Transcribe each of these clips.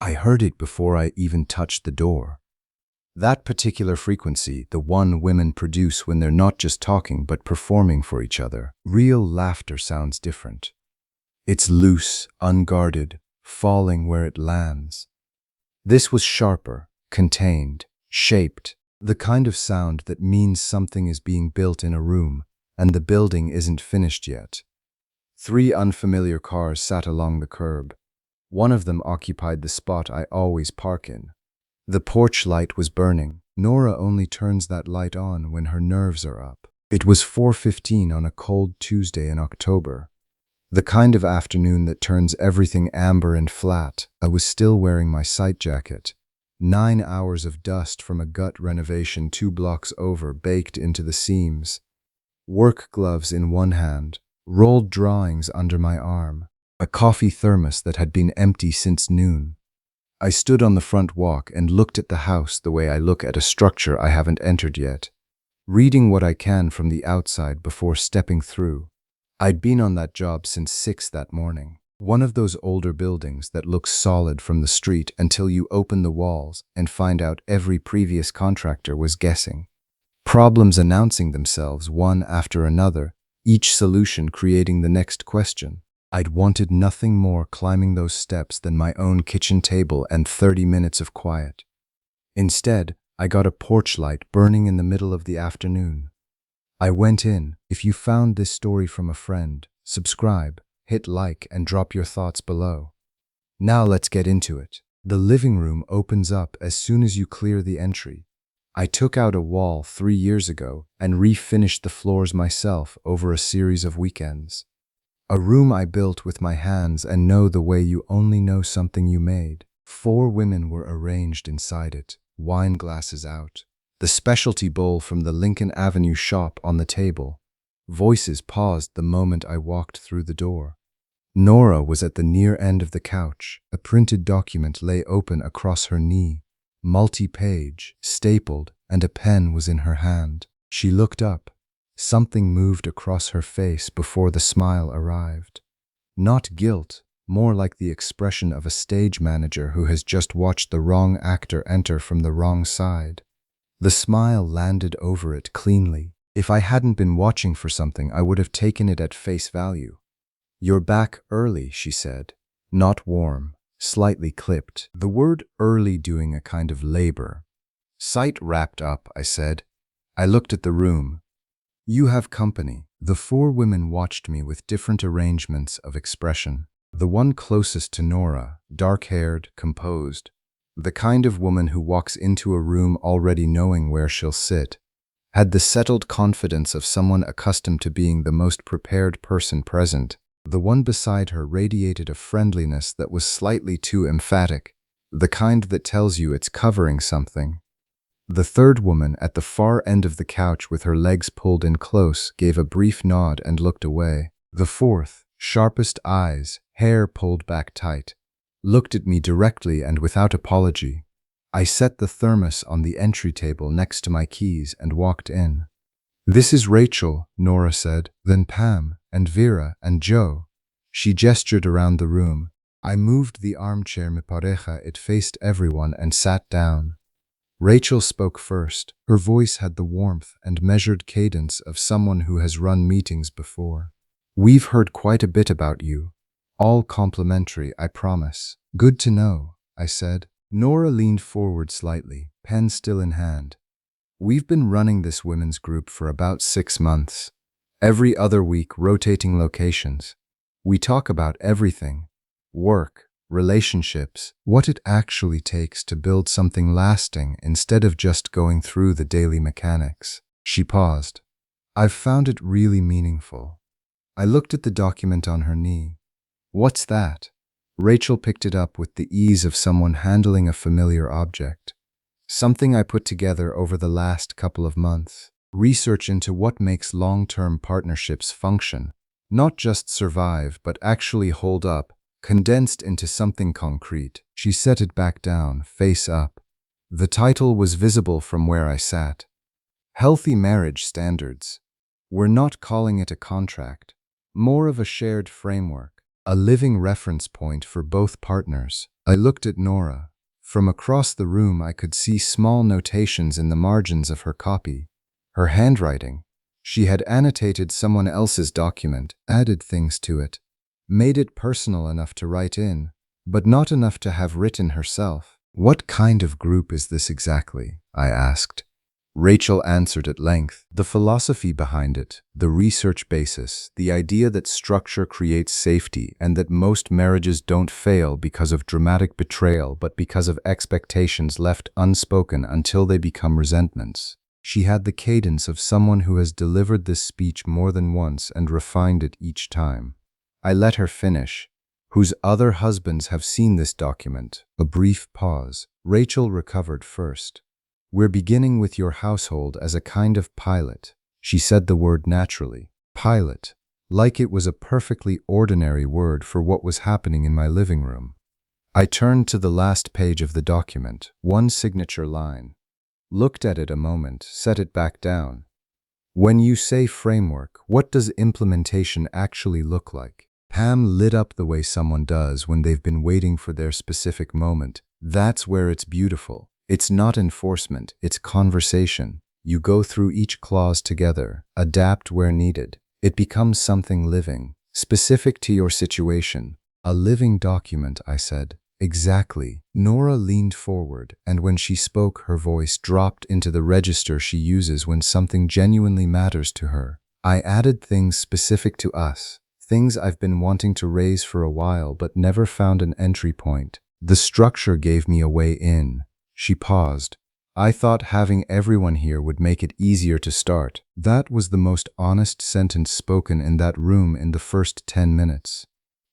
I heard it before I even touched the door. That particular frequency, the one women produce when they're not just talking but performing for each other. Real laughter sounds different. It's loose, unguarded, falling where it lands. This was sharper, contained, shaped, the kind of sound that means something is being built in a room and the building isn't finished yet. 3 unfamiliar cars sat along the curb. One of them occupied the spot I always park in. The porch light was burning. Nora only turns that light on when her nerves are up. It was 4:15 on a cold Tuesday in October. The kind of afternoon that turns everything amber and flat. I was still wearing my sight jacket. 9 hours of dust from a gut renovation 2 blocks over baked into the seams. Work gloves in one hand, rolled drawings under my arm, a coffee thermos that had been empty since noon. I stood on the front walk and looked at the house the way I look at a structure I haven't entered yet, reading what I can from the outside before stepping through. I'd been on that job since 6 that morning. One of those older buildings that looks solid from the street until you open the walls and find out every previous contractor was guessing. Problems announcing themselves one after another, each solution creating the next question. I'd wanted nothing more climbing those steps than my own kitchen table and 30 minutes of quiet. Instead, I got a porch light burning in the middle of the afternoon. I went in. If you found this story from a friend, subscribe, hit like, and drop your thoughts below. Now let's get into it. The living room opens up as soon as you clear the entry. I took out a wall 3 years ago and refinished the floors myself over a series of weekends. A room I built with my hands and know the way you only know something you made. 4 women were arranged inside it, wine glasses out. The specialty bowl from the Lincoln Avenue shop on the table. Voices paused the moment I walked through the door. Nora was at the near end of the couch. A printed document lay open across her knee, multi-page, stapled, and a pen was in her hand. She looked up. Something moved across her face before the smile arrived. Not guilt, more like the expression of a stage manager who has just watched the wrong actor enter from the wrong side. The smile landed over it cleanly. If I hadn't been watching for something, I would have taken it at face value. "You're back early," she said. Not warm, slightly clipped. The word early doing a kind of labor. "Sight wrapped up," I said. I looked at the room. "You have company." The 4 women watched me with different arrangements of expression. The one closest to Nora, dark-haired, composed, the kind of woman who walks into a room already knowing where she'll sit, had the settled confidence of someone accustomed to being the most prepared person present. The one beside her radiated a friendliness that was slightly too emphatic, the kind that tells you it's covering something. The 3rd woman at the far end of the couch with her legs pulled in close gave a brief nod and looked away. The 4th, sharpest eyes, hair pulled back tight, looked at me directly and without apology. I set the thermos on the entry table next to my keys and walked in. "This is Rachel," Nora said, then Pam, and Vera, and Joe. She gestured around the room. I moved the armchair mi pareja, it faced everyone, and sat down. Rachel spoke first. Her voice had the warmth and measured cadence of someone who has run meetings before. "We've heard quite a bit about you. All complimentary, I promise." "Good to know," I said. Nora leaned forward slightly, pen still in hand. "We've been running this women's group for about 6 months. Every other week, rotating locations. We talk about everything. Work, relationships, what it actually takes to build something lasting instead of just going through the daily mechanics." She paused. "I've found it really meaningful." I looked at the document on her knee. "What's that?" Rachel picked it up with the ease of someone handling a familiar object. "Something I put together over the last couple of months. Research into what makes long-term partnerships function, not just survive, but actually hold up, condensed into something concrete." She set it back down, face up. The title was visible from where I sat. "Healthy Marriage Standards." We're not calling it a contract, more of a shared framework, a living reference point for both partners, I looked at Nora. From across the room, I could see small notations in the margins of her copy. Her handwriting. She had annotated someone else's document, added things to it, made it personal enough to write in, but not enough to have written herself. "What kind of group is this exactly?" I asked. Rachel answered at length. "The philosophy behind it, the research basis, the idea that structure creates safety and that most marriages don't fail because of dramatic betrayal but because of expectations left unspoken until they become resentments." She had the cadence of someone who has delivered this speech more than once and refined it each time. I let her finish. "Whose other husbands have seen this document." A brief pause. Rachel recovered first. "We're beginning with your household as a kind of pilot." She said the word naturally. Pilot. Like it was a perfectly ordinary word for what was happening in my living room. I turned to the last page of the document, one signature line. Looked at it a moment, set it back down. "When you say framework, what does implementation actually look like?" Pam lit up the way someone does when they've been waiting for their specific moment. "That's where it's beautiful. It's not enforcement, it's conversation. You go through each clause together, adapt where needed. It becomes something living, specific to your situation." "A living document," I said. "Exactly." Nora leaned forward, and when she spoke, her voice dropped into the register she uses when something genuinely matters to her. "I added things specific to us, things I've been wanting to raise for a while but never found an entry point. The structure gave me a way in." She paused. "I thought having everyone here would make it easier to start." That was the most honest sentence spoken in that room in the first 10 minutes.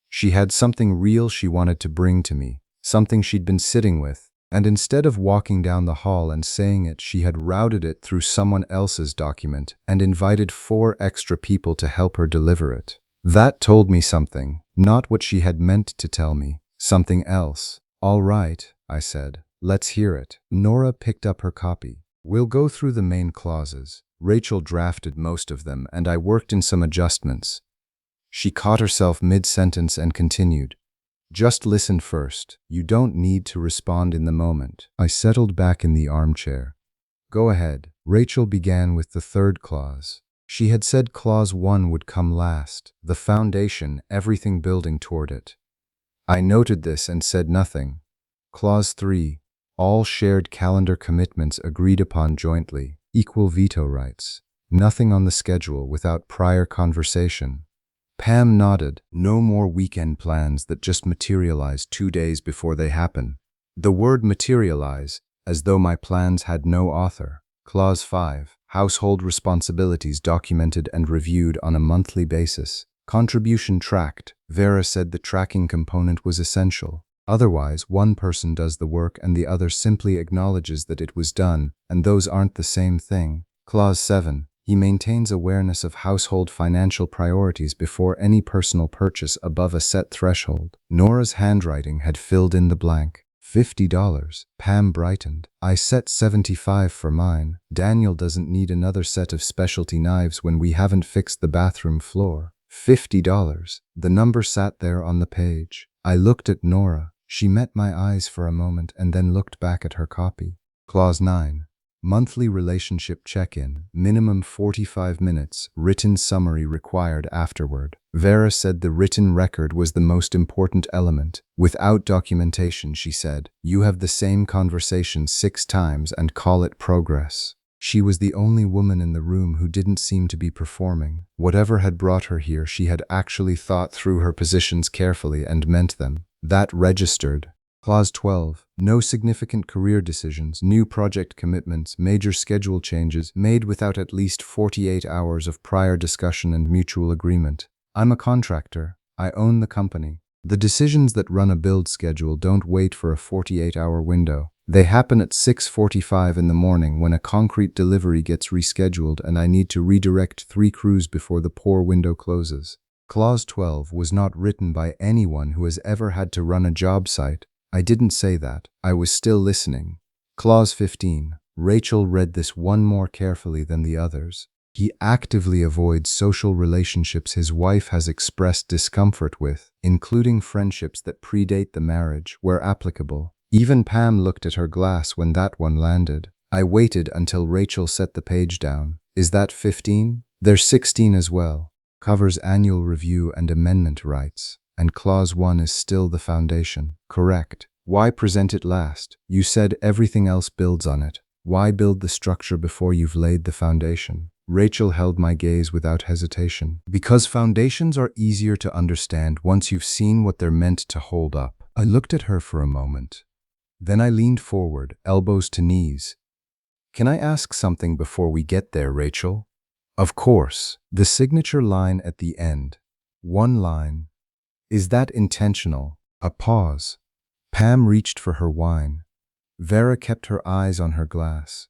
She had something real she wanted to bring to me, something she'd been sitting with, and instead of walking down the hall and saying it, she had routed it through someone else's document and invited 4 extra people to help her deliver it. That told me something, not what she had meant to tell me, something else. "All right," I said. "Let's hear it." Nora picked up her copy. "We'll go through the main clauses." Rachel drafted most of them, and I worked in some adjustments. She caught herself mid-sentence and continued. "Just listen first. You don't need to respond in the moment." I settled back in the armchair. "Go ahead." Rachel began with the 3rd clause. She had said clause 1 would come last, the foundation, everything building toward it. I noted this and said nothing. Clause 3. All shared calendar commitments agreed upon jointly, equal veto rights. Nothing on the schedule without prior conversation. Pam nodded. "No more weekend plans that just materialize 2 days before they happen." The word materialize, as though my plans had no author. Clause 5. Household responsibilities documented and reviewed on a monthly basis. Contribution tracked. Vera said the tracking component was essential. Otherwise, one person does the work and the other simply acknowledges that it was done, and those aren't the same thing. Clause 7. He maintains awareness of household financial priorities before any personal purchase above a set threshold. Nora's handwriting had filled in the blank. $50. Pam brightened. "I set $75 for mine. Daniel doesn't need another set of specialty knives when we haven't fixed the bathroom floor." $50. The number sat there on the page. I looked at Nora. She met my eyes for a moment and then looked back at her copy. Clause 9. Monthly relationship check-in, minimum 45 minutes, written summary required afterward. Vera said the written record was the most important element. Without documentation, she said, you have the same conversation 6 times and call it progress. She was the only woman in the room who didn't seem to be performing. Whatever had brought her here, she had actually thought through her positions carefully and meant them. That registered. Clause 12. No significant career decisions, new project commitments, major schedule changes made without at least 48 hours of prior discussion and mutual agreement. I'm a contractor. I own the company. The decisions that run a build schedule don't wait for a 48-hour window. They happen at 6:45 in the morning when a concrete delivery gets rescheduled and I need to redirect 3 crews before the poor window closes. Clause 12 was not written by anyone who has ever had to run a job site. I didn't say that. I was still listening. Clause 15. Rachel read this one more carefully than the others. He actively avoids social relationships his wife has expressed discomfort with, including friendships that predate the marriage, where applicable. Even Pam looked at her glass when that one landed. I waited until Rachel set the page down. Is that 15? There's 16 as well. Covers annual review and amendment rights. And clause 1 is still the foundation. Correct. Why present it last? You said everything else builds on it. Why build the structure before you've laid the foundation? Rachel held my gaze without hesitation. Because foundations are easier to understand once you've seen what they're meant to hold up. I looked at her for a moment. Then I leaned forward, elbows to knees. Can I ask something before we get there, Rachel? Of course. The signature line at the end. One line. Is that intentional? A pause. Pam reached for her wine. Vera kept her eyes on her glass.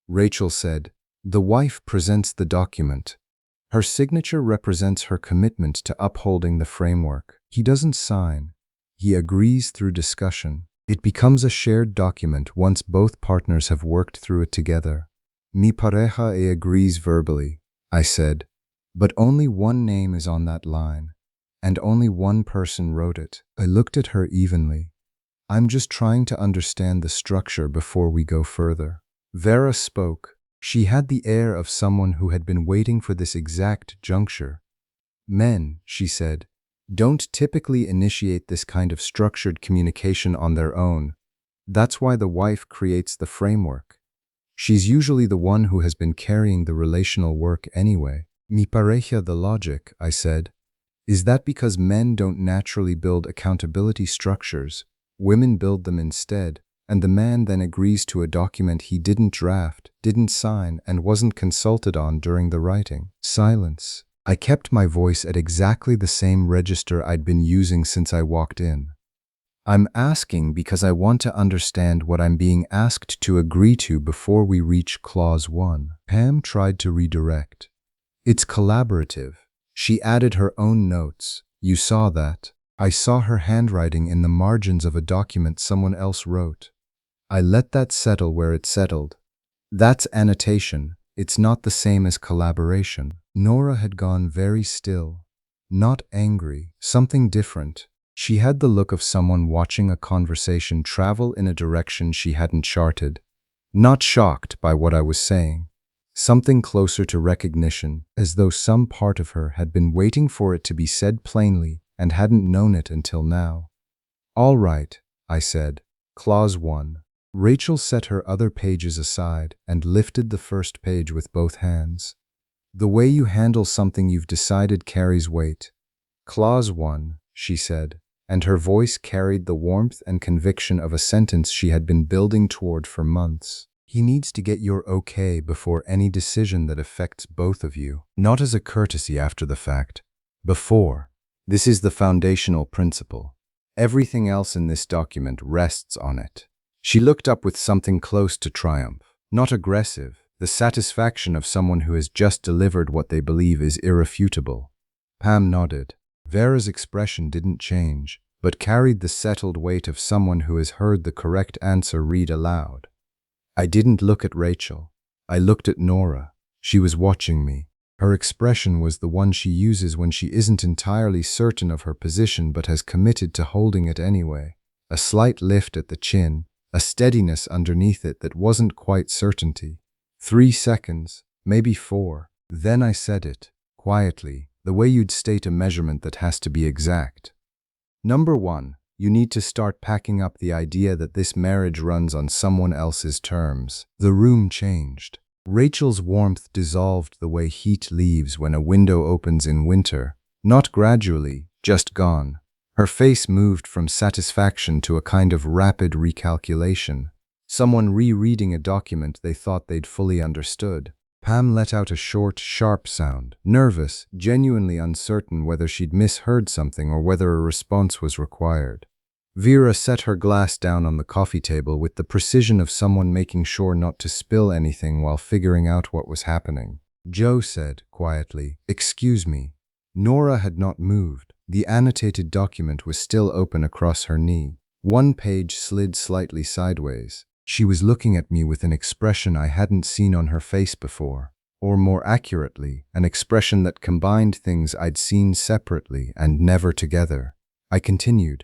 Rachel said, "The wife presents the document. Her signature represents her commitment to upholding the framework. He doesn't sign. He agrees through discussion. It becomes a shared document once both partners have worked through it together." Mi pareja agrees verbally, I said, but only one name is on that line, and only one person wrote it. I looked at her evenly. I'm just trying to understand the structure before we go further. Vera spoke. She had the air of someone who had been waiting for this exact juncture. Men, she said, don't typically initiate this kind of structured communication on their own. That's why the wife creates the framework. She's usually the one who has been carrying the relational work anyway. Mi pareja the logic, I said. Is that because men don't naturally build accountability structures? Women build them instead, and the man then agrees to a document he didn't draft, didn't sign, and wasn't consulted on during the writing. Silence. I kept my voice at exactly the same register I'd been using since I walked in. I'm asking because I want to understand what I'm being asked to agree to before we reach clause 1. Pam tried to redirect. It's collaborative. She added her own notes. You saw that. I saw her handwriting in the margins of a document someone else wrote. I let that settle where it settled. That's annotation. It's not the same as collaboration. Nora had gone very still. Not angry. Something different. She had the look of someone watching a conversation travel in a direction she hadn't charted. Not shocked by what I was saying. Something closer to recognition, as though some part of her had been waiting for it to be said plainly and hadn't known it until now. All right, I said. Clause 1. Rachel set her other pages aside and lifted the first page with both hands. The way you handle something you've decided carries weight. Clause 1, she said, and her voice carried the warmth and conviction of a sentence she had been building toward for months. He needs to get your okay before any decision that affects both of you, not as a courtesy after the fact. Before. This is the foundational principle. Everything else in this document rests on it. She looked up with something close to triumph, not aggressive, the satisfaction of someone who has just delivered what they believe is irrefutable. Pam nodded. Vera's expression didn't change, but carried the settled weight of someone who has heard the correct answer read aloud. I didn't look at Rachel. I looked at Nora. She was watching me. Her expression was the one she uses when she isn't entirely certain of her position but has committed to holding it anyway. A slight lift at the chin, a steadiness underneath it that wasn't quite certainty. 3 seconds, maybe 4. Then I said it, quietly, the way you'd state a measurement that has to be exact. Number 1, you need to start packing up the idea that this marriage runs on someone else's terms. The room changed. Rachel's warmth dissolved the way heat leaves when a window opens in winter. Not gradually, just gone. Her face moved from satisfaction to a kind of rapid recalculation. Someone rereading a document they thought they'd fully understood. Pam let out a short, sharp sound, nervous, genuinely uncertain whether she'd misheard something or whether a response was required. Vera set her glass down on the coffee table with the precision of someone making sure not to spill anything while figuring out what was happening. Joe said, quietly, "Excuse me." Nora had not moved. The annotated document was still open across her knee. One page slid slightly sideways. She was looking at me with an expression I hadn't seen on her face before. or more accurately, an expression that combined things I'd seen separately and never together. I continued.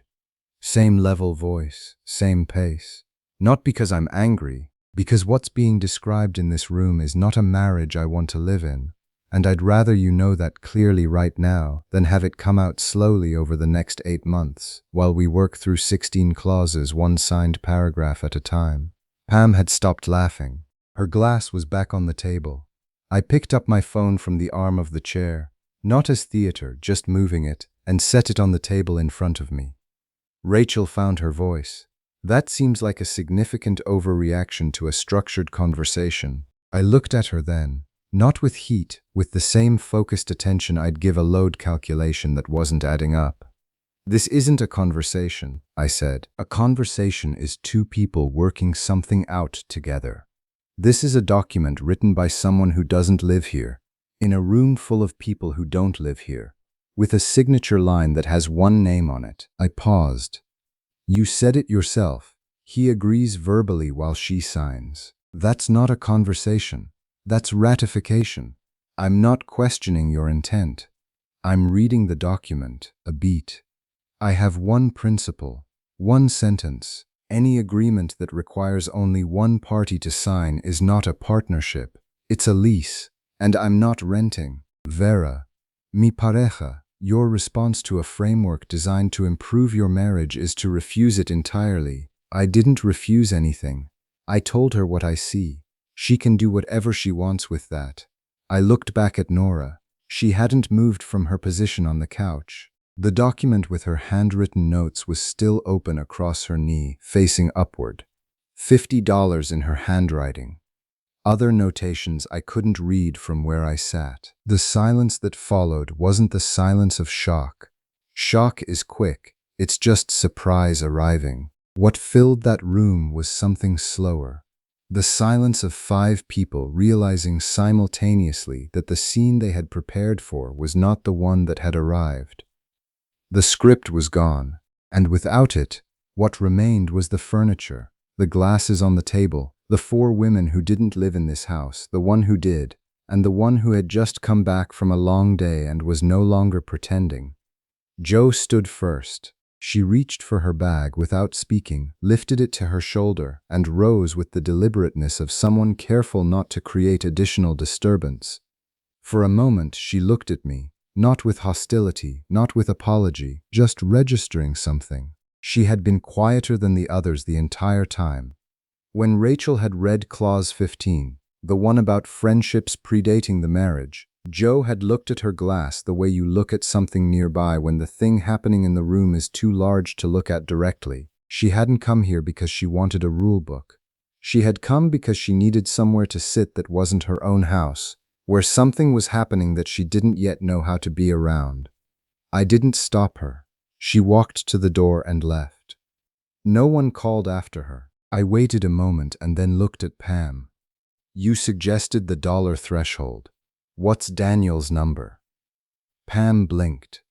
Same level voice, same pace. Not because I'm angry, because what's being described in this room is not a marriage I want to live in, and I'd rather you know that clearly right now than have it come out slowly over the next 8 months, while we work through 16 clauses, one signed paragraph at a time. Pam had stopped laughing. Her glass was back on the table. I picked up my phone from the arm of the chair, not as theater, just moving it, and set it on the table in front of me. Rachel found her voice. That seems like a significant overreaction to a structured conversation. I looked at her then, not with heat, with the same focused attention I'd give a load calculation that wasn't adding up. This isn't a conversation, I said. A conversation is two people working something out together. This is a document written by someone who doesn't live here, in a room full of people who don't live here, with a signature line that has one name on it. I paused. You said it yourself. He agrees verbally while she signs. That's not a conversation. That's ratification. I'm not questioning your intent. I'm reading the document, a beat. I have one principle, one sentence. Any agreement that requires only one party to sign is not a partnership. It's a lease, and I'm not renting. Vera, mi pareja, your response to a framework designed to improve your marriage is to refuse it entirely. I didn't refuse anything. I told her what I see. She can do whatever she wants with that. I looked back at Nora. She hadn't moved from her position on the couch. The document with her handwritten notes was still open across her knee, facing upward. $50 in her handwriting. Other notations I couldn't read from where I sat. The silence that followed wasn't the silence of shock. Shock is quick. It's just surprise arriving. What filled that room was something slower. The silence of 5 people realizing simultaneously that the scene they had prepared for was not the one that had arrived. The script was gone, and without it, what remained was the furniture, the glasses on the table, the 4 women who didn't live in this house, the one who did, and the one who had just come back from a long day and was no longer pretending. Jo stood first. She reached for her bag without speaking, lifted it to her shoulder, and rose with the deliberateness of someone careful not to create additional disturbance. For a moment she looked at me, not with hostility, not with apology, just registering something. She had been quieter than the others the entire time. When Rachel had read Clause 15, the one about friendships predating the marriage, Jo had looked at her glass the way you look at something nearby when the thing happening in the room is too large to look at directly. She hadn't come here because she wanted a rule book. She had come because she needed somewhere to sit that wasn't her own house, where something was happening that she didn't yet know how to be around. I didn't stop her. She walked to the door and left. No one called after her. I waited a moment and then looked at Pam. You suggested the dollar threshold. What's Daniel's number? Pam blinked.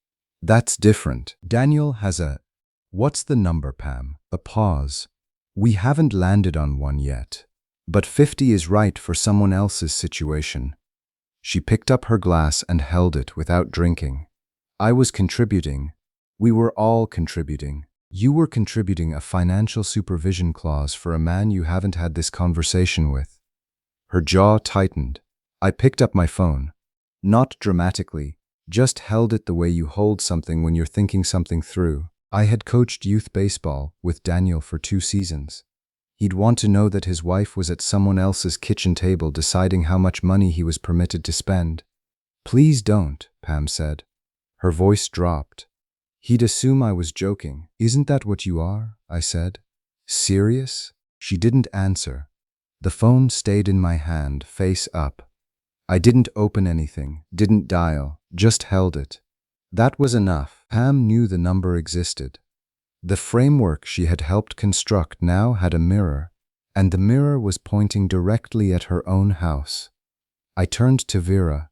That's different. Daniel has a... What's the number, Pam? A pause. We haven't landed on one yet. But 50 is right for someone else's situation. She picked up her glass and held it without drinking. I was contributing. We were all contributing. You were contributing a financial supervision clause for a man you haven't had this conversation with. Her jaw tightened. I picked up my phone. Not dramatically, just held it the way you hold something when you're thinking something through. I had coached youth baseball with Daniel for 2 seasons. He'd want to know that his wife was at someone else's kitchen table deciding how much money he was permitted to spend. Please don't, Pam said. Her voice dropped. He'd assume I was joking. Isn't that what you are? I said. Serious? She didn't answer. The phone stayed in my hand, face up. I didn't open anything, didn't dial, just held it. That was enough. Pam knew the number existed. The framework she had helped construct now had a mirror, and the mirror was pointing directly at her own house. I turned to Vera.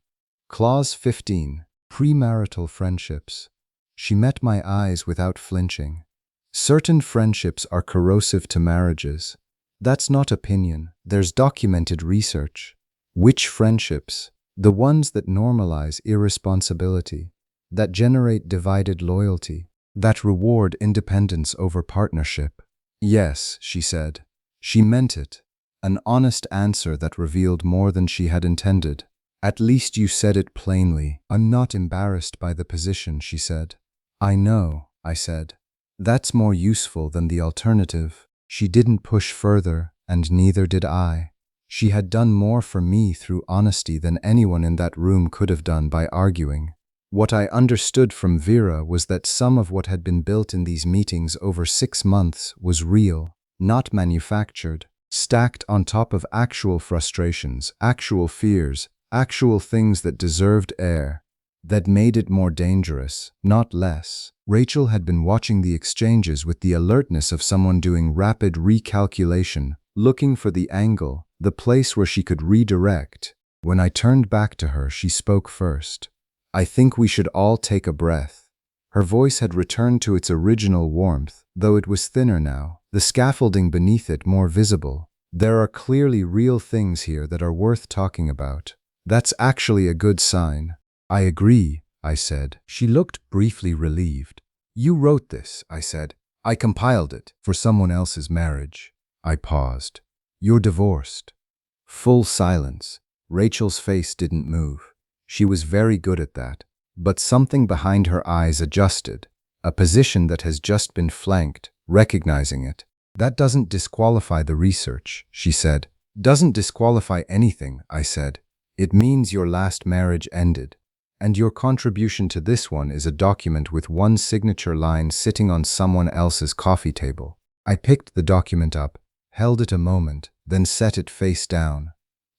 Clause 15, premarital friendships. She met my eyes without flinching. Certain friendships are corrosive to marriages. That's not opinion. There's documented research. Which friendships? The ones that normalize irresponsibility, that generate divided loyalty, that reward independence over partnership. Yes, she said. She meant it. An honest answer that revealed more than she had intended. At least you said it plainly. I'm not embarrassed by the position, she said. I know, I said. That's more useful than the alternative. She didn't push further, and neither did I. She had done more for me through honesty than anyone in that room could have done by arguing. What I understood from Vera was that some of what had been built in these meetings over 6 months was real, not manufactured, stacked on top of actual frustrations, actual fears, actual things that deserved air, that made it more dangerous, not less. Rachel had been watching the exchanges with the alertness of someone doing rapid recalculation, looking for the angle, the place where she could redirect. When I turned back to her, she spoke first. I think we should all take a breath. Her voice had returned to its original warmth, though it was thinner now, the scaffolding beneath it more visible. There are clearly real things here that are worth talking about. That's actually a good sign. I agree, I said. She looked briefly relieved. You wrote this, I said. I compiled it for someone else's marriage. I paused. You're divorced. Full silence. Rachel's face didn't move. She was very good at that. But something behind her eyes adjusted. A position that has just been flanked, recognizing it. That doesn't disqualify the research, she said. Doesn't disqualify anything, I said. It means your last marriage ended. And your contribution to this one is a document with one signature line sitting on someone else's coffee table. I picked the document up, held it a moment, then set it face down.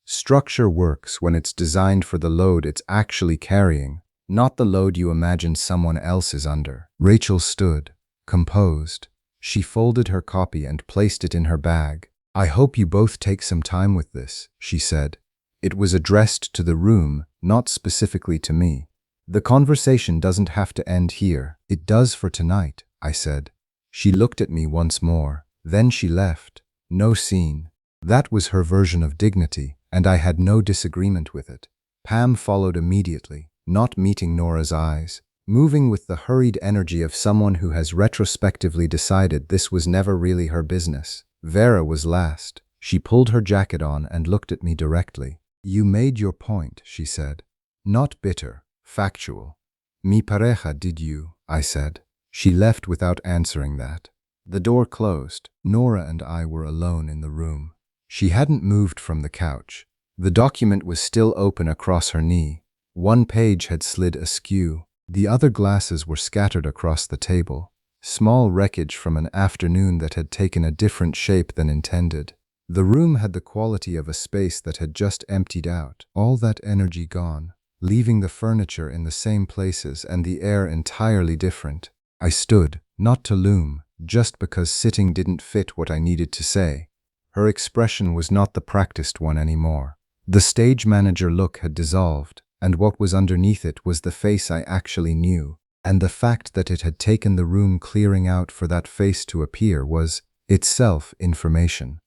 Structure works when it's designed for the load it's actually carrying, not the load you imagine someone else is under. Rachel stood, composed. She folded her copy and placed it in her bag. I hope you both take some time with this, she said. It was addressed to the room, not specifically to me. The conversation doesn't have to end here. It does for tonight, I said. She looked at me once more. Then she left. No scene. That was her version of dignity, and I had no disagreement with it. Pam followed immediately, not meeting Nora's eyes, moving with the hurried energy of someone who has retrospectively decided this was never really her business. Vera was last. She pulled her jacket on and looked at me directly. You made your point, she said. Not bitter, factual. Mi pareja did you, I said. She left without answering that. The door closed. Nora and I were alone in the room. She hadn't moved from the couch. The document was still open across her knee. One page had slid askew. The other glasses were scattered across the table. Small wreckage from an afternoon that had taken a different shape than intended. The room had the quality of a space that had just emptied out, all that energy gone, leaving the furniture in the same places and the air entirely different. I stood, not to loom, just because sitting didn't fit what I needed to say. Her expression was not the practiced one anymore. The stage manager look had dissolved, and what was underneath it was the face I actually knew, and the fact that it had taken the room clearing out for that face to appear was, itself, information.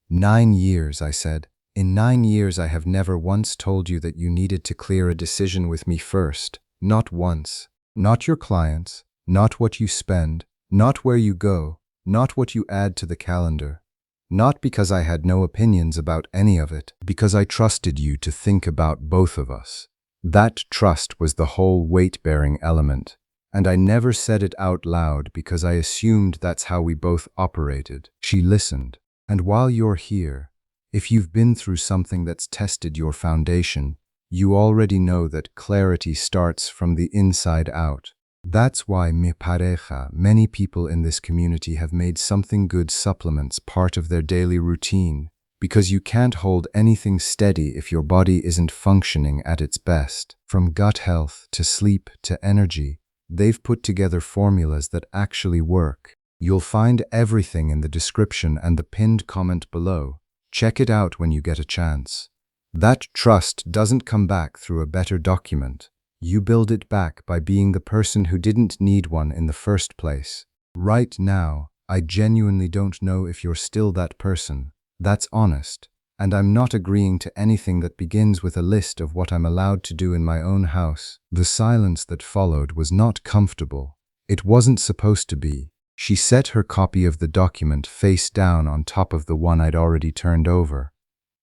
9 years, I said. In 9 years I have never once told you that you needed to clear a decision with me first. Not once. Not your clients, not what you spend, not where you go, not what you add to the calendar. Not because I had no opinions about any of it, because I trusted you to think about both of us. That trust was the whole weight-bearing element, and I never said it out loud because I assumed that's how we both operated. She listened. And while you're here, if you've been through something that's tested your foundation, you already know that clarity starts from the inside out. That's why mi pareja, many people in this community have made something good supplements part of their daily routine, because you can't hold anything steady if your body isn't functioning at its best. From gut health to sleep to energy, they've put together formulas that actually work. You'll find everything in the description and the pinned comment below. Check it out when you get a chance. That trust doesn't come back through a better document. You build it back by being the person who didn't need one in the first place. Right now, I genuinely don't know if you're still that person. That's honest. And I'm not agreeing to anything that begins with a list of what I'm allowed to do in my own house. The silence that followed was not comfortable. It wasn't supposed to be. She set her copy of the document face down on top of the one I'd already turned over.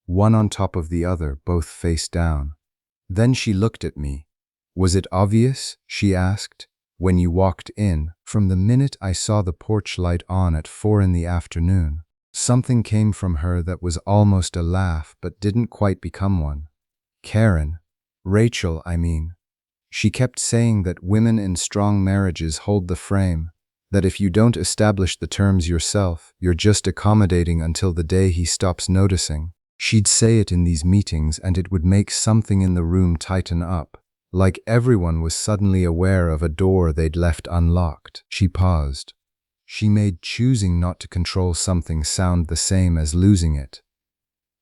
One on top of the other, both face down. Then she looked at me. "Was it obvious?" she asked. "When you walked in, from the minute I saw the porch light on at 4 in the afternoon." Something came from her that was almost a laugh but didn't quite become one. "Karen. Rachel, I mean." She kept saying that women in strong marriages hold the frame, that if you don't establish the terms yourself, you're just accommodating until the day he stops noticing. She'd say it in these meetings and it would make something in the room tighten up, like everyone was suddenly aware of a door they'd left unlocked. She paused. She made choosing not to control something sound the same as losing it.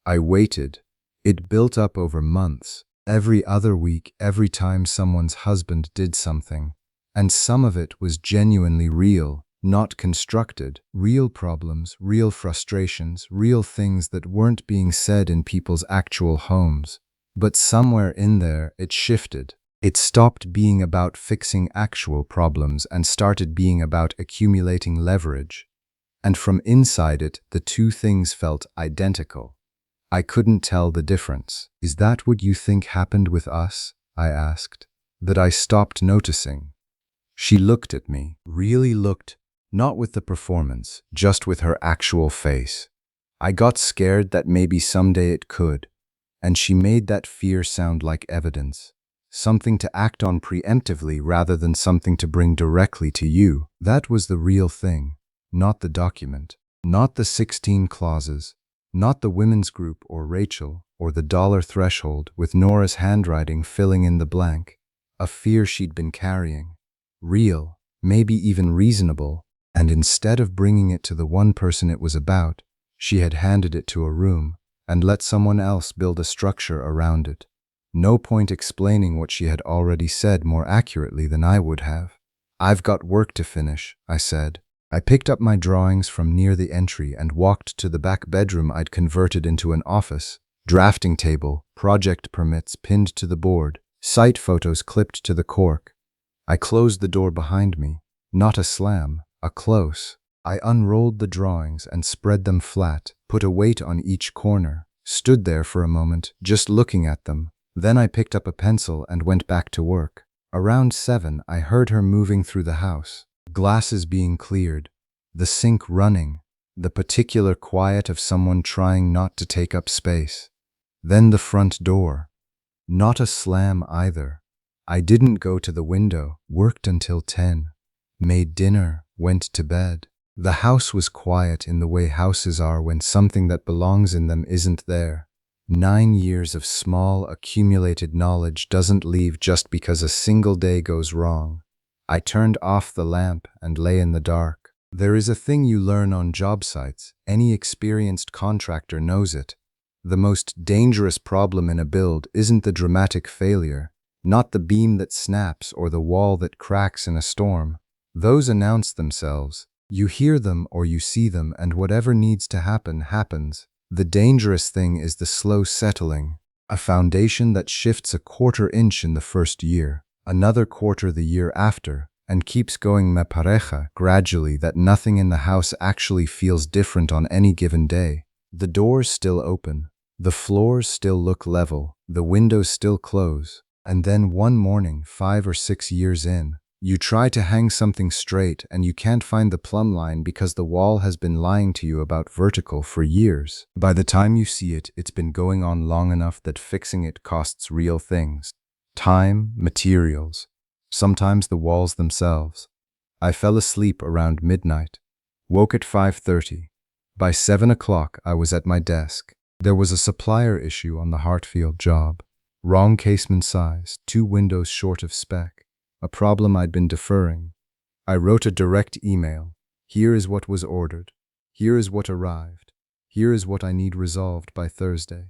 I waited. It built up over months. Every other week, every time someone's husband did something. And some of it was genuinely real, not constructed. Real problems, real frustrations, real things that weren't being said in people's actual homes. But somewhere in there, it shifted. It stopped being about fixing actual problems and started being about accumulating leverage. And from inside it, the two things felt identical. I couldn't tell the difference. "Is that what you think happened with us?" I asked. "That I stopped noticing?" She looked at me, really looked, not with the performance, just with her actual face. I got scared that maybe someday it could, and she made that fear sound like evidence. Something to act on preemptively rather than something to bring directly to you. That was the real thing, not the document, not the 16 clauses, not the women's group or Rachel or the dollar threshold with Nora's handwriting filling in the blank. A fear she'd been carrying. Real, maybe even reasonable, and instead of bringing it to the one person it was about, she had handed it to a room and let someone else build a structure around it. No point explaining what she had already said more accurately than I would have. "I've got work to finish," I said. I picked up my drawings from near the entry and walked to the back bedroom I'd converted into an office. Drafting table, project permits pinned to the board, site photos clipped to the cork. I closed the door behind me. Not a slam, a close. I unrolled the drawings and spread them flat, put a weight on each corner, stood there for a moment, just looking at them. Then I picked up a pencil and went back to work. Around 7, I heard her moving through the house. Glasses being cleared, the sink running, the particular quiet of someone trying not to take up space. Then the front door. Not a slam either. I didn't go to the window, worked until 10. Made dinner, went to bed. The house was quiet in the way houses are when something that belongs in them isn't there. 9 years of small, accumulated knowledge doesn't leave just because a single day goes wrong. I turned off the lamp and lay in the dark. There is a thing you learn on job sites. Any experienced contractor knows it. The most dangerous problem in a build isn't the dramatic failure, not the beam that snaps or the wall that cracks in a storm. Those announce themselves. You hear them or you see them, and whatever needs to happen happens. The dangerous thing is the slow settling, a foundation that shifts a quarter inch in the first year, another quarter the year after, and keeps going me pareja gradually that nothing in the house actually feels different on any given day. The doors still open, the floors still look level, the windows still close, and then one morning, 5 or 6 years in, you try to hang something straight and you can't find the plumb line because the wall has been lying to you about vertical for years. By the time you see it, it's been going on long enough that fixing it costs real things. Time, materials, sometimes the walls themselves. I fell asleep around midnight, woke at 5:30. By 7 o'clock, I was at my desk. There was a supplier issue on the Hartfield job. Wrong casement size, 2 windows short of spec. A problem I'd been deferring. I wrote a direct email. Here is what was ordered. Here is what arrived. Here is what I need resolved by Thursday.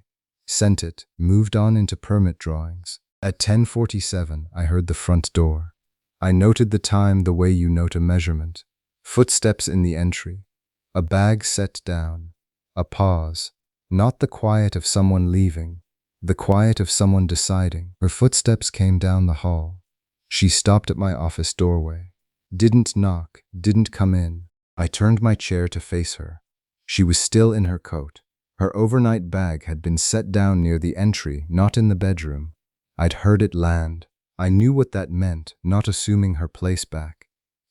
Sent it, moved on into permit drawings. At 10:47, I heard the front door. I noted the time the way you note a measurement. Footsteps in the entry. A bag set down. A pause. Not the quiet of someone leaving, the quiet of someone deciding. Her footsteps came down the hall. She stopped at my office doorway. Didn't knock, didn't come in. I turned my chair to face her. She was still in her coat. Her overnight bag had been set down near the entry, not in the bedroom. I'd heard it land. I knew what that meant, not assuming her place back.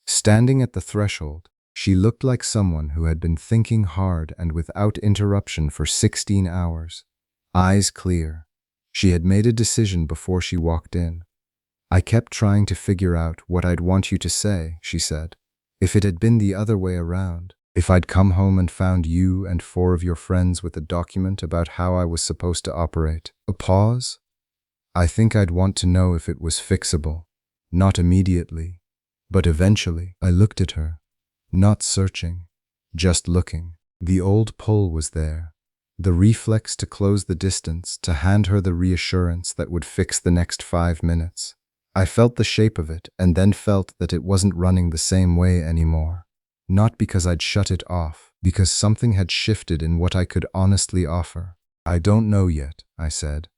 Standing at the threshold, she looked like someone who had been thinking hard and without interruption for 16 hours. Eyes clear. She had made a decision before she walked in. I kept trying to figure out what I'd want you to say, she said. If it had been the other way around, if I'd come home and found you and 4 of your friends with a document about how I was supposed to operate. A pause? I think I'd want to know if it was fixable. Not immediately, but eventually. I looked at her. Not searching, just looking. The old pull was there. The reflex to close the distance, to hand her the reassurance that would fix the next 5 minutes. I felt the shape of it and then felt that it wasn't running the same way anymore. Not because I'd shut it off, because something had shifted in what I could honestly offer. I don't know yet, I said.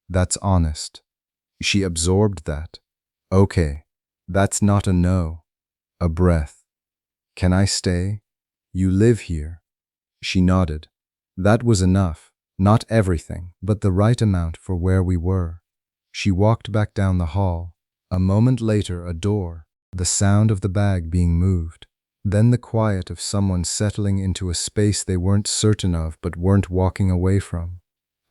That's honest. She absorbed that. Okay, that's not a no. A breath. Can I stay? You live here. She nodded. That was enough. Not everything, but the right amount for where we were. She walked back down the hall. A moment later, a door, the sound of the bag being moved. Then the quiet of someone settling into a space they weren't certain of but weren't walking away from.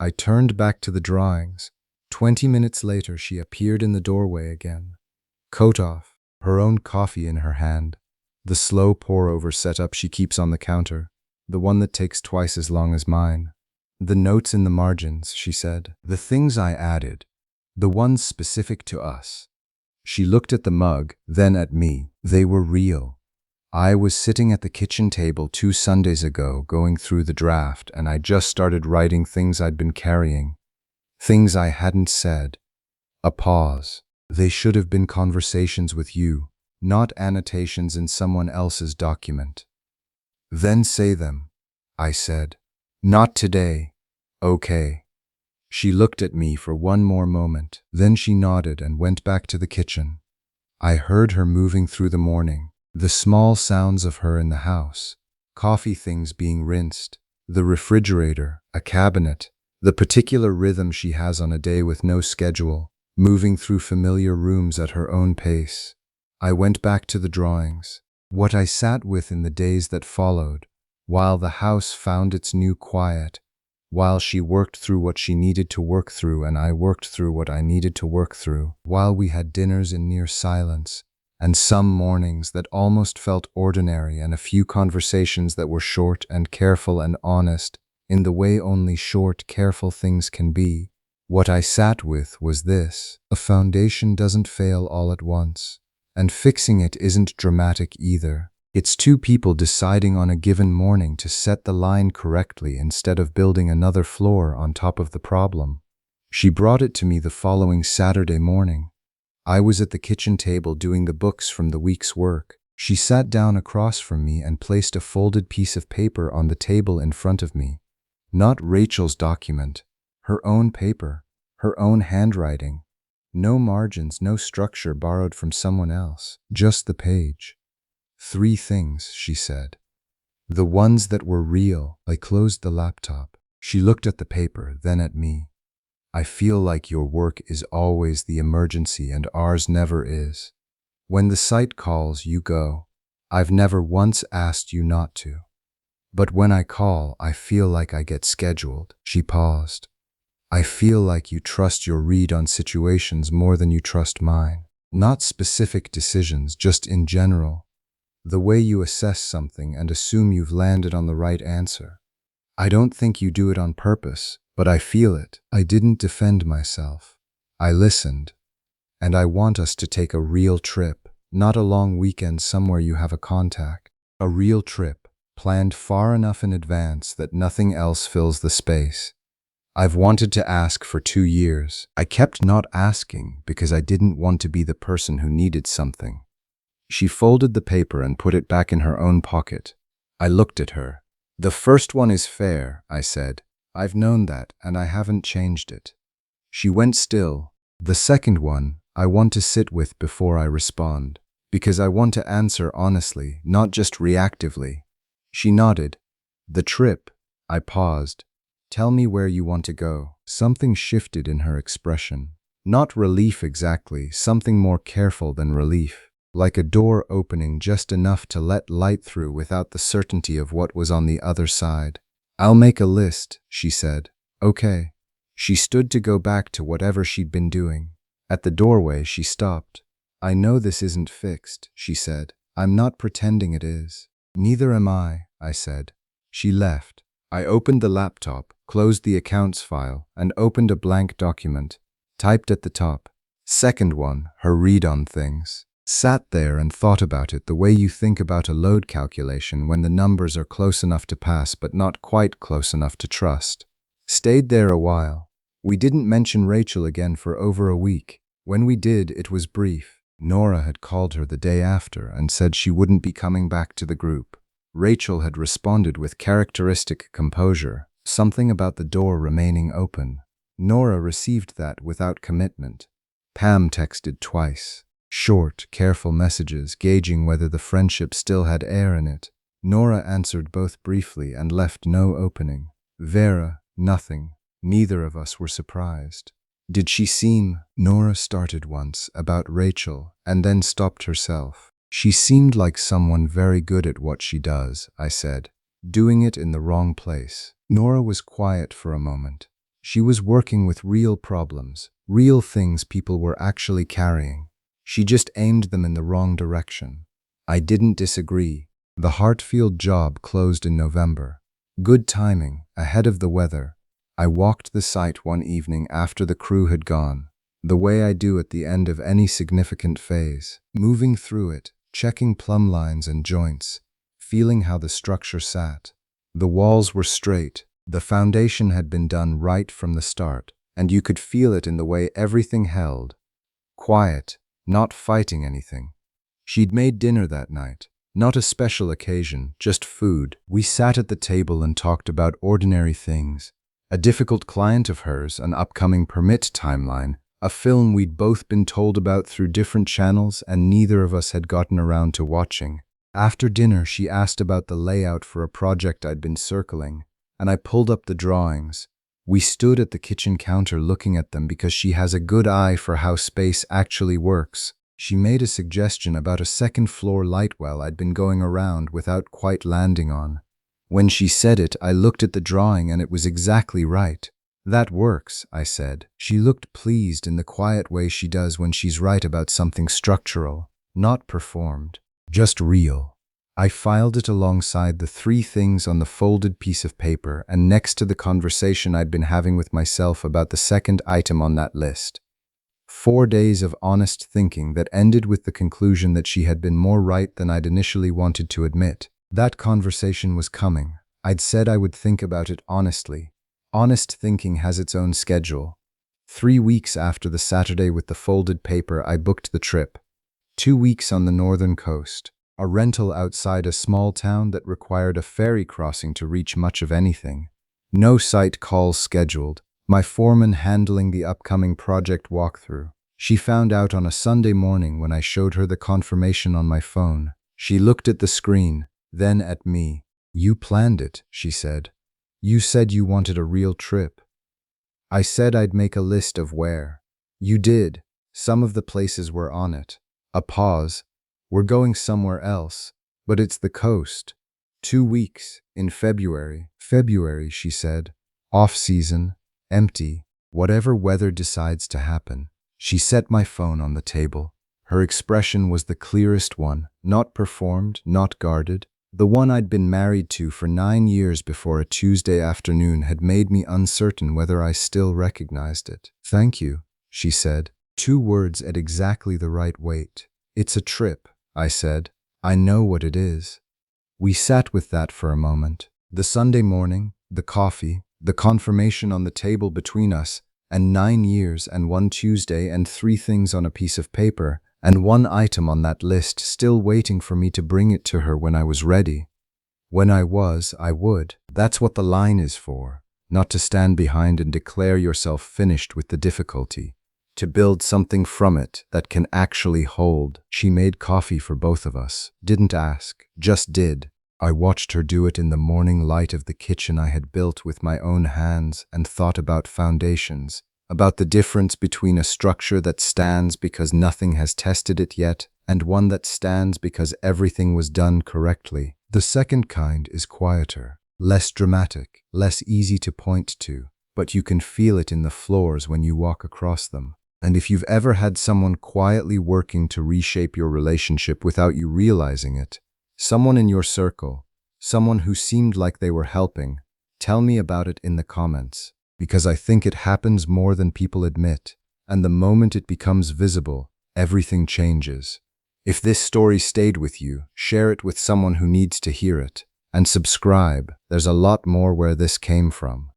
I turned back to the drawings. 20 minutes later, she appeared in the doorway again. Coat off, her own coffee in her hand. The slow pour-over setup she keeps on the counter, the one that takes twice as long as mine. The notes in the margins, she said. The things I added. The ones specific to us. She looked at the mug, then at me. They were real. I was sitting at the kitchen table 2 Sundays ago going through the draft, and I just started writing things I'd been carrying. Things I hadn't said. A pause. They should have been conversations with you, not annotations in someone else's document. Then say them, I said. Not today. Okay. She looked at me for one more moment, then she nodded and went back to the kitchen. I heard her moving through the morning, the small sounds of her in the house, coffee things being rinsed, the refrigerator, a cabinet, the particular rhythm she has on a day with no schedule, moving through familiar rooms at her own pace. I went back to the drawings, what I sat with in the days that followed, while the house found its new quiet, while she worked through what she needed to work through and I worked through what I needed to work through, while we had dinners in near silence, and some mornings that almost felt ordinary and a few conversations that were short and careful and honest, in the way only short, careful things can be. What I sat with was this: a foundation doesn't fail all at once, and fixing it isn't dramatic either. It's 2 people deciding on a given morning to set the line correctly instead of building another floor on top of the problem. She brought it to me the following Saturday morning. I was at the kitchen table doing the books from the week's work. She sat down across from me and placed a folded piece of paper on the table in front of me. Not Rachel's document, her own paper, her own handwriting. No margins, no structure borrowed from someone else, just the page. 3 things, she said. The ones that were real. I closed the laptop. She looked at the paper, then at me. I feel like your work is always the emergency and ours never is. When the site calls, you go. I've never once asked you not to. But when I call, I feel like I get scheduled. She paused. I feel like you trust your read on situations more than you trust mine. Not specific decisions, just in general. The way you assess something and assume you've landed on the right answer. I don't think you do it on purpose, but I feel it. I didn't defend myself. I listened. And I want us to take a real trip, not a long weekend somewhere you have a contact. A real trip, planned far enough in advance that nothing else fills the space. I've wanted to ask for 2 years. I kept not asking because I didn't want to be the person who needed something. She folded the paper and put it back in her own pocket. I looked at her. The first one is fair, I said. I've known that, and I haven't changed it. She went still. The second one, I want to sit with before I respond, because I want to answer honestly, not just reactively. She nodded. The trip. I paused. Tell me where you want to go. Something shifted in her expression. Not relief exactly, something more careful than relief. Like a door opening just enough to let light through without the certainty of what was on the other side. I'll make a list, she said. Okay. She stood to go back to whatever she'd been doing. At the doorway, she stopped. I know this isn't fixed, she said. I'm not pretending it is. Neither am I said. She left. I opened the laptop, closed the accounts file, and opened a blank document. Typed at the top. Second one, her read on things. Sat there and thought about it the way you think about a load calculation when the numbers are close enough to pass but not quite close enough to trust. Stayed there a while. We didn't mention Rachel again for over a week. When we did, it was brief. Nora had called her the day after and said she wouldn't be coming back to the group. Rachel had responded with characteristic composure, something about the door remaining open. Nora received that without commitment. Pam texted twice. Short, careful messages gauging whether the friendship still had air in it. Nora answered both briefly and left no opening. Vera, nothing. Neither of us were surprised. Did she seem? Nora started once about Rachel and then stopped herself. She seemed like someone very good at what she does, I said, doing it in the wrong place. Nora was quiet for a moment. She was working with real problems, real things people were actually carrying. She just aimed them in the wrong direction. I didn't disagree. The Hartfield job closed in November. Good timing, ahead of the weather. I walked the site one evening after the crew had gone, the way I do at the end of any significant phase, moving through it, checking plumb lines and joints, feeling how the structure sat. The walls were straight, the foundation had been done right from the start, and you could feel it in the way everything held. Quiet, not fighting anything. She'd made dinner that night. Not a special occasion, just food. We sat at the table and talked about ordinary things. A difficult client of hers, an upcoming permit timeline, a film we'd both been told about through different channels and neither of us had gotten around to watching. After dinner, she asked about the layout for a project I'd been circling, and I pulled up the drawings. We stood at the kitchen counter looking at them because she has a good eye for how space actually works. She made a suggestion about a second-floor light well I'd been going around without quite landing on. When she said it, I looked at the drawing and it was exactly right. That works, I said. She looked pleased in the quiet way she does when she's right about something structural, not performed, just real. I filed it alongside the 3 things on the folded piece of paper and next to the conversation I'd been having with myself about the second item on that list. 4 days of honest thinking that ended with the conclusion that she had been more right than I'd initially wanted to admit. That conversation was coming. I'd said I would think about it honestly. Honest thinking has its own schedule. 3 weeks after the Saturday with the folded paper, I booked the trip. 2 weeks on the northern coast. A rental outside a small town that required a ferry crossing to reach much of anything. No site calls scheduled. My foreman handling the upcoming project walkthrough. She found out on a Sunday morning when I showed her the confirmation on my phone. She looked at the screen, then at me. You planned it, she said. You said you wanted a real trip. I said I'd make a list of where. You did. Some of the places were on it. A pause. We're going somewhere else, but it's the coast. 2 weeks, in February. February, she said. Off-season, empty, whatever weather decides to happen. She set my phone on the table. Her expression was the clearest one, not performed, not guarded. The one I'd been married to for 9 years before a Tuesday afternoon had made me uncertain whether I still recognized it. Thank you, she said. 2 words at exactly the right weight. It's a trip, I said. I know what it is. We sat with that for a moment. The Sunday morning, the coffee, the confirmation on the table between us, and 9 years and 1 Tuesday and 3 things on a piece of paper, and 1 item on that list still waiting for me to bring it to her when I was ready. When I was, I would. That's what the line is for. not to stand behind and declare yourself finished with the difficulty, to build something from it that can actually hold. She made coffee for both of us, didn't ask, just did. I watched her do it in the morning light of the kitchen I had built with my own hands and thought about foundations, about the difference between a structure that stands because nothing has tested it yet and one that stands because everything was done correctly. The second kind is quieter, less dramatic, less easy to point to, but you can feel it in the floors when you walk across them. And if you've ever had someone quietly working to reshape your relationship without you realizing it, someone in your circle, someone who seemed like they were helping, tell me about it in the comments, because I think it happens more than people admit, and the moment it becomes visible, everything changes. If this story stayed with you, share it with someone who needs to hear it, and subscribe. There's a lot more where this came from.